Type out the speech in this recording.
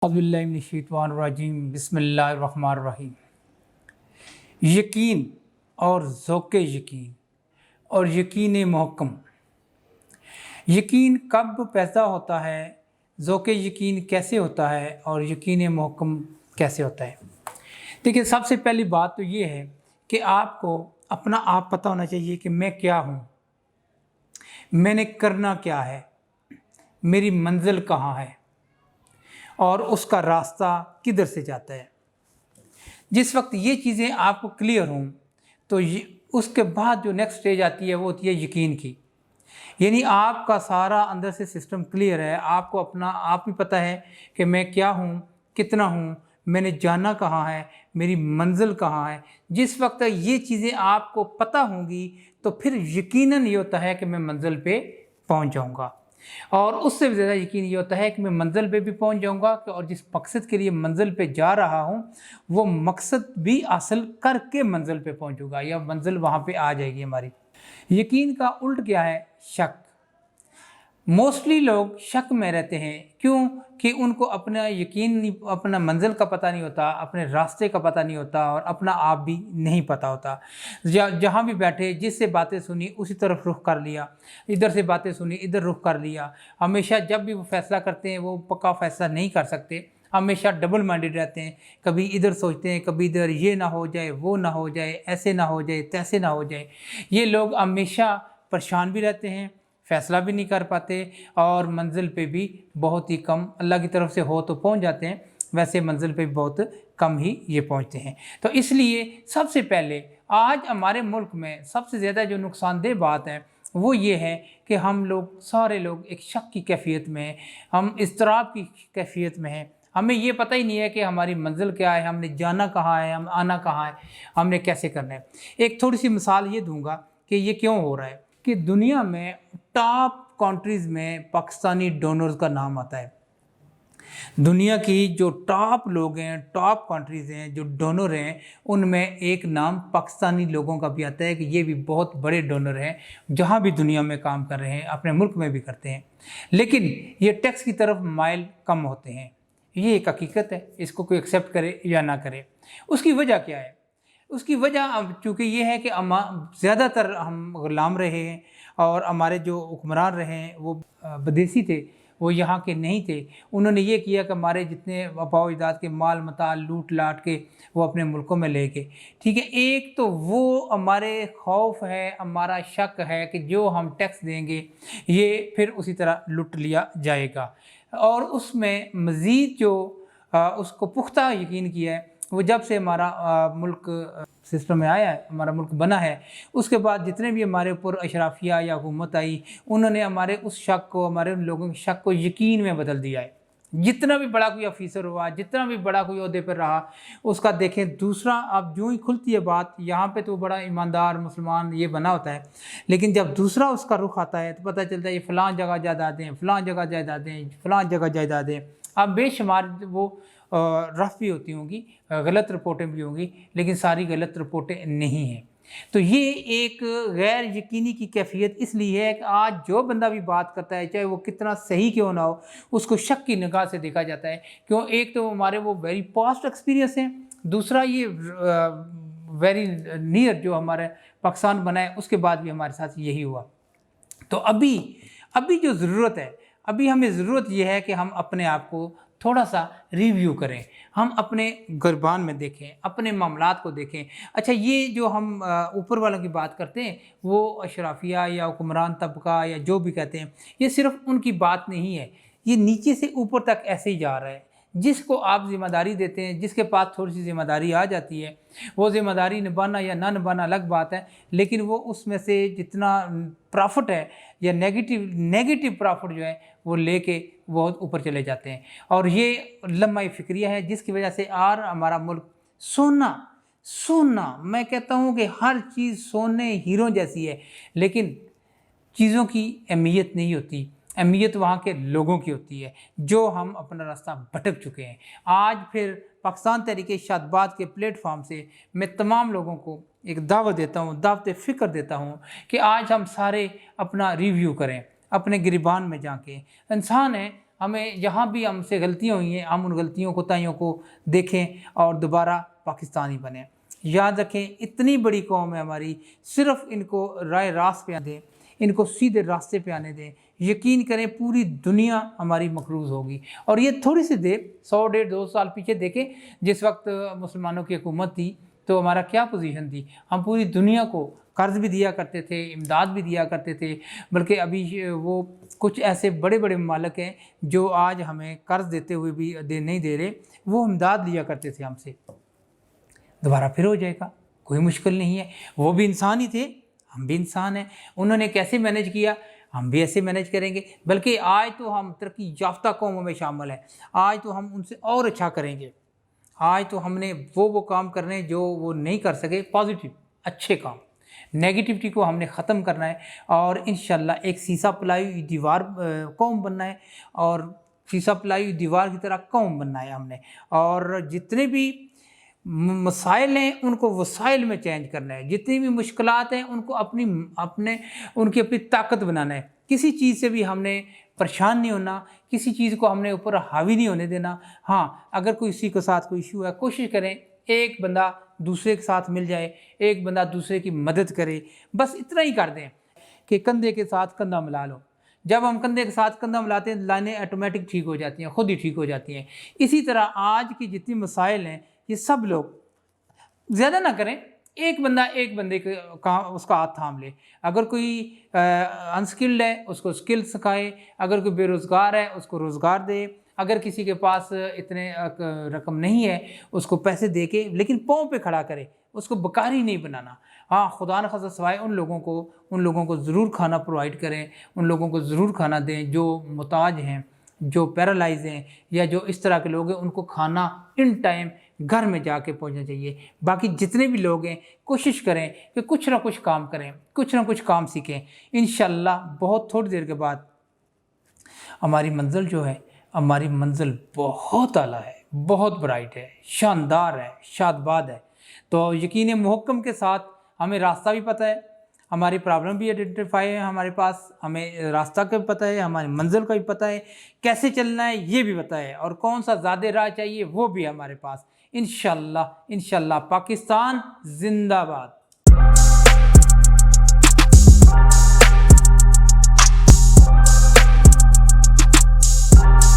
अज़बिल्लाहिमिनश्शैतानिर्रजीम बिस्मिल्लाहिर्रहमानिर्रहीम। यकीन और ज़ौक़ यकीन और यकीन महकम। यकीन कब पैदा होता है, ज़ौक़ यकीन कैसे होता है और यकीन महकम कैसे होता है। देखिए, सबसे पहली बात तो ये है कि आपको अपना आप पता होना चाहिए कि मैं क्या हूँ, मैंने करना क्या है, मेरी मंजिल कहाँ है और उसका रास्ता किधर से जाता है। जिस वक्त ये चीज़ें आपको क्लियर हों तो उसके बाद जो नेक्स्ट स्टेज आती है वो होती है यकीन की। यानी आपका सारा अंदर से सिस्टम क्लियर है, आपको अपना आप ही पता है कि मैं क्या हूँ, कितना हूँ, मैंने जाना कहाँ है, मेरी मंजिल कहाँ है। जिस वक्त ये चीज़ें आपको पता होंगी तो फिर यकीनन ये होता है कि मैं मंजिल पे पहुँच जाऊँगा, और उससे भी ज़्यादा यकीन ये होता है कि मैं मंजिल पे भी पहुंच जाऊंगा और जिस मकसद के लिए मंजिल पे जा रहा हूं वो मकसद भी हासिल करके मंजिल पे पहुंचूंगा या मंजिल वहां पे आ जाएगी हमारी। यकीन का उल्ट क्या है? शक। मोस्टली लोग शक में रहते हैं, क्यों कि उनको अपना यकीन नहीं, अपना मंजिल का पता नहीं होता, अपने रास्ते का पता नहीं होता और अपना आप भी नहीं पता होता। जहाँ भी बैठे जिससे बातें सुनी उसी तरफ रुख कर लिया, इधर से बातें सुनी इधर रुख कर लिया। हमेशा जब भी वो फैसला करते हैं वो पक्का फैसला नहीं कर सकते, हमेशा डबल माइंडेड रहते हैं। कभी इधर सोचते हैं, कभी इधर, ये ना हो जाए, वो ना हो जाए, ऐसे ना हो जाए, तैसे ना हो जाए। ये लोग हमेशा परेशान भी रहते हैं, फैसला भी नहीं कर पाते और मंजिल पे भी बहुत ही कम, अल्लाह की तरफ से हो तो पहुंच जाते हैं, वैसे मंजिल पे बहुत कम ही ये पहुंचते हैं। तो इसलिए सबसे पहले आज हमारे मुल्क में सबसे ज़्यादा जो नुकसानदेह बात है वो ये है कि हम लोग सारे लोग एक शक की कैफियत में हैं, हम इज़्तिराब की कैफियत में हैं। हमें ये पता ही नहीं है कि हमारी मंजिल क्या है, हमने जाना कहाँ है, हम आना कहाँ है, हमने कैसे करना है। एक थोड़ी सी मिसाल ये दूंगा कि ये क्यों हो रहा है कि दुनिया में टॉप कंट्रीज़ में पाकिस्तानी डोनर्स का नाम आता है। दुनिया की जो टॉप लोग हैं, टॉप कंट्रीज़ हैं, जो डोनर हैं, उनमें एक नाम पाकिस्तानी लोगों का भी आता है कि ये भी बहुत बड़े डोनर हैं, जहाँ भी दुनिया में काम कर रहे हैं, अपने मुल्क में भी करते हैं, लेकिन ये टैक्स की तरफ माइल कम होते हैं। ये एक हकीकत है, इसको कोई एक्सेप्ट करे या ना करे। उसकी वजह क्या है? उसकी वजह अब चूँकि ये है कि ज़्यादातर हम गुलाम रहे हैं और हमारे जो हुक्मरान रहे हैं वो विदेशी थे, वो यहाँ के नहीं थे। उन्होंने ये किया कि हमारे जितने आबाओ अजदाद के माल मता लूट लाट के वो अपने मुल्कों में ले गए। ठीक है, एक तो वो हमारे खौफ है, हमारा शक है कि जो हम टैक्स देंगे ये फिर उसी तरह लूट लिया जाएगा, और उसमें मज़ीद जो उसको पुख्ता यकीन किया है वो जब से हमारा मुल्क सिस्टम में आया है, हमारा मुल्क बना है, उसके बाद जितने भी हमारे ऊपर अशराफिया या हुकूमत आई, उन्होंने हमारे उस शक को, हमारे उन लोगों के शक को यकीन में बदल दिया है। जितना भी बड़ा कोई ऑफिसर हुआ, जितना भी बड़ा कोई ओहदे पर रहा, उसका देखें दूसरा, अब जो ही खुलती है बात, यहाँ पे तो बड़ा ईमानदार मुसलमान ये बना होता है, लेकिन जब दूसरा उसका रुख आता है तो पता चलता है ये फ़लाँ जगह जायदादें, फ़लाँ जगह जायदादें, फ़लाँ जगह जायदादें। अब बेशुमार वो रफ भी होती होंगी, गलत रिपोर्टें भी होंगी, लेकिन सारी गलत रिपोर्टें नहीं हैं। तो ये एक गैर यकीनी की कैफियत इसलिए है कि आज जो बंदा भी बात करता है, चाहे वो कितना सही क्यों ना हो, उसको शक की निगाह से देखा जाता है। क्यों? एक तो हमारे वो वेरी पास्ट एक्सपीरियंस हैं, दूसरा ये वेरी नियर जो हमारे पाकिस्तान बना है उसके बाद भी हमारे साथ यही हुआ। तो अभी जो ज़रूरत है, अभी हमें ज़रूरत यह है कि हम अपने आप को थोड़ा सा रिव्यू करें, हम अपने गिरबान में देखें, अपने मामलात को देखें। अच्छा, ये जो हम ऊपर वालों की बात करते हैं, वो अशराफिया या हुक्मरान तबका या जो भी कहते हैं, ये सिर्फ उनकी बात नहीं है, ये नीचे से ऊपर तक ऐसे ही जा रहा है। जिसको आप ज़िम्मेदारी देते हैं, जिसके पास थोड़ी सी ज़िम्मेदारी आ जाती है, वो ज़िम्मेदारी निभाना या ना निभाना अलग बात है, लेकिन वो उसमें से जितना प्रॉफिट है या नेगेटिव प्रॉफिट जो है वो लेके बहुत ऊपर चले जाते हैं। और ये लम्हा फ़िक्रिया है जिसकी वजह से आज हमारा मुल्क सोना, मैं कहता हूँ कि हर चीज़ सोने हीरो जैसी है, लेकिन चीज़ों की अहमियत नहीं होती, अहमियत वहाँ के लोगों की होती है, जो हम अपना रास्ता भटक चुके हैं। आज फिर पाकिस्तान तहरीक शादबाद के प्लेटफॉर्म से मैं तमाम लोगों को एक दावत देता हूँ, दावत फ़िक्र देता हूँ कि आज हम सारे अपना रिव्यू करें, अपने गिरबान में जाके। इंसान है, ہمیں جہاں بھی ہم سے غلطیاں ہوئی ہیں ہم ان غلطیوں کوتاہیوں کو دیکھیں اور دوبارہ پاکستانی بنیں۔ یاد رکھیں اتنی بڑی قوم ہے ہماری، صرف ان کو رائے راست پہ دیں، ان کو سیدھے راستے پہ آنے دیں، یقین کریں پوری دنیا ہماری مقروض ہوگی۔ اور یہ تھوڑی سی دیر 100 150 2 سال پیچھے دیکھیں، جس وقت مسلمانوں کی حکومت تھی تو ہمارا کیا پوزیشن تھی، ہم پوری دنیا کو قرض بھی دیا کرتے تھے، امداد بھی دیا کرتے تھے، بلکہ ابھی وہ کچھ ایسے بڑے بڑے ممالک ہیں جو آج ہمیں قرض دیتے ہوئے بھی نہیں دے رہے، وہ امداد لیا کرتے تھے ہم سے۔ دوبارہ پھر ہو جائے گا، کوئی مشکل نہیں ہے، وہ بھی انسان ہی تھے، ہم بھی انسان ہیں، انہوں نے کیسے مینج کیا ہم بھی ایسے مینج کریں گے، بلکہ آج تو ہم ترقی یافتہ قوموں میں شامل ہیں، آج تو ہم ان سے اور اچھا کریں گے، آج تو ہم نے وہ کام کرنے جو وہ نہیں کر سکے، پازیٹیو اچھے کام، نیگیٹیوٹی کو ہم نے ختم کرنا ہے، اور انشاءاللہ ایک سیسا پلائی ہوئی دیوار قوم بننا ہے، اور سیسا پلائی ہوئی دیوار کی طرح قوم بننا ہے ہم نے، اور جتنے بھی مسائل ہیں ان کو وسائل میں چینج کرنا ہے، جتنی بھی مشکلات ہیں ان کو ان کی اپنی طاقت بنانا ہے، کسی چیز سے بھی ہم نے پریشان نہیں ہونا، کسی چیز کو ہم نے اوپر حاوی نہیں ہونے دینا۔ ہاں اگر کسی کے ساتھ کوئی ایشو ہے، کوشش کریں ایک بندہ دوسرے کے ساتھ مل جائے، ایک بندہ دوسرے کی مدد کرے، بس اتنا ہی کر دیں کہ کندھے کے ساتھ کندھا ملا لو۔ جب ہم کندھے کے ساتھ کندھا ملاتے ہیں لائنیں آٹومیٹک ٹھیک ہو جاتی ہیں، خود ہی ٹھیک ہو جاتی ہیں۔ اسی طرح آج کی جتنی مسائل ہیں یہ سب لوگ زیادہ نہ کریں، ایک بندہ ایک بندے کا اس کا ہاتھ تھام لے، اگر کوئی انسکلڈ ہے اس کو سکل سکھائے، اگر کوئی بے روزگار ہے اس کو روزگار دے، اگر کسی کے پاس اتنے رقم نہیں ہے اس کو پیسے دے کے لیکن پاؤں پہ کھڑا کرے، اس کو بکاری نہیں بنانا۔ ہاں خدا نخواستہ سوائے ان لوگوں کو ضرور کھانا پرووائڈ کریں، ان لوگوں کو ضرور کھانا دیں جو محتاج ہیں، جو پیرالائز ہیں، یا جو اس طرح کے لوگ ہیں، ان کو کھانا ان ٹائم گھر میں جا کے پہنچنا چاہیے۔ باقی جتنے بھی لوگ ہیں کوشش کریں کہ کچھ نہ کچھ کام کریں، کچھ نہ کچھ کام سیکھیں، انشاءاللہ بہت تھوڑی دیر کے بعد ہماری منزل جو ہے، ہماری منزل بہت اعلیٰ ہے، بہت برائٹ ہے، شاندار ہے، شادباد ہے۔ تو یقین محکم کے ساتھ ہمیں راستہ بھی پتہ ہے، ہماری پرابلم بھی آئیڈینٹیفائی ہے ہمارے پاس، ہمیں راستہ کا بھی پتہ ہے، ہماری منزل کا بھی پتہ ہے، کیسے چلنا ہے یہ بھی پتہ ہے، اور کون سا زیادہ راہ چاہیے وہ بھی ہمارے پاس۔ انشاءاللہ پاکستان زندہ باد۔